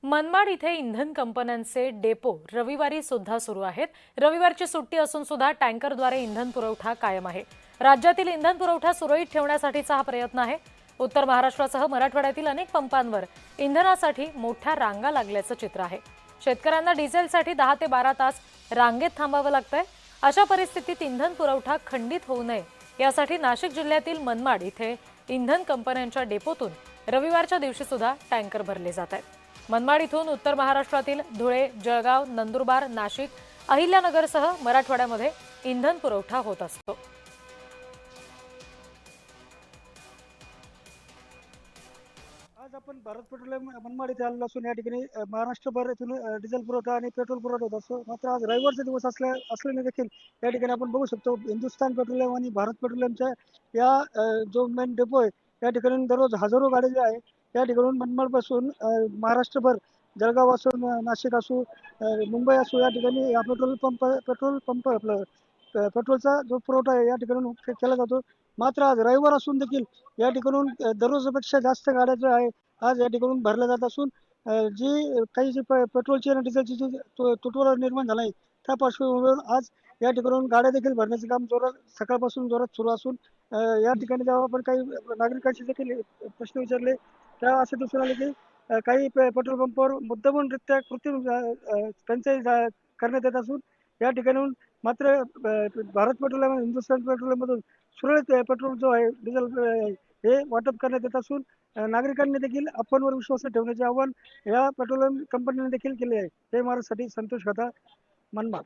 मनमाड इथे इंधन कंपन्यांचे डेपो रविवारी सुद्धा सुरू आहेत। रविवारची सुट्टी असून सुद्धा टँकरद्वारे इंधन पुरवठा कायम आहे। राज्यातील इंधन पुरवठा सुरळीत ठेवण्यासाठीचा हा प्रयत्न आहे। उत्तर महाराष्ट्रासह मराठवाड्यातील अनेक पंपांवर इंधनासाठी मोठ्या रांगा लागल्याचं चित्र आहे। शेतकऱ्यांना डिझेलसाठी 10 ते 12 तास रांगेत थांबावं लागतंय। अशा परिस्थितीत इंधन पुरवठा खंडित होऊ नये यासाठी नाशिक जिल्ह्यातील मनमाड इथे इंधन कंपन्यांच्या डेपोतून रविवारच्या दिवशी सुद्धा टँकर भरले जात आहेत। मनमाड इथून उत्तर महाराष्ट्रातील धुळे, जळगाव, नंदुरबार, नाशिक, अहिल्यानगरसह मराठवाड्यामध्ये इंधन पुरवठा होत असतो। आज आपण भारत पेट्रोलियम मनमाड इथे आलेलो असून या ठिकाणी महाराष्ट्रभर इथून डिझेल पुरवठा आणि पेट्रोल पुरवठा होत असतो। मात्र आज रविवारचा दिवस असल्याने देखील या ठिकाणी आपण बघू शकतो हिंदुस्थान पेट्रोलियम आणि भारत पेट्रोलियमच्या या जो मेन डेपो आहे या ठिकाणी दररोज हजारो गाड्या ज्या आहे या ठिकाणून मनमाडपासून महाराष्ट्रभर जळगाव असो, नाशिक असो, मुंबई असो या ठिकाणी या पेट्रोल पंप आपलं पेट्रोलचा जो पुरवठा आहे या ठिकाणून केला जातो। मात्र आज रविवार असून देखील या ठिकाणून दररोजपेक्षा जास्त गाड्या ज्या आहे आज या ठिकाणून भरल्या जात असून जी काही जी पेट्रोलची आणि डिझेलची जी तुटवडा निर्माण झाला आहे त्या पार्श्वभूमीवर आज या ठिकाणून गाड्या देखील भरण्याचे काम सकाळपासून जोरात सुरू असून या ठिकाणी जेव्हा आपण काही नागरिकांशी देखील प्रश्न विचारले तेव्हा असे दिसून आले की काही पेट्रोल पंपावर मुद्दामूनरित्या कृत्रिम टंचाई करण्यात येत असून या ठिकाणून मात्र भारत पेट्रोलियम हिंदुस्थान पेट्रोलियम मधून सुरळीत पेट्रोल जो आहे डिझेल हे वाटप करण्यात येत असून नागरिकांनी देखील आपणवर विश्वास ठेवण्याचे आवाहन या पेट्रोलियम कंपनीने देखील केले आहे। जय महाराष्ट्रासाठी संतोष खता, मनमाड।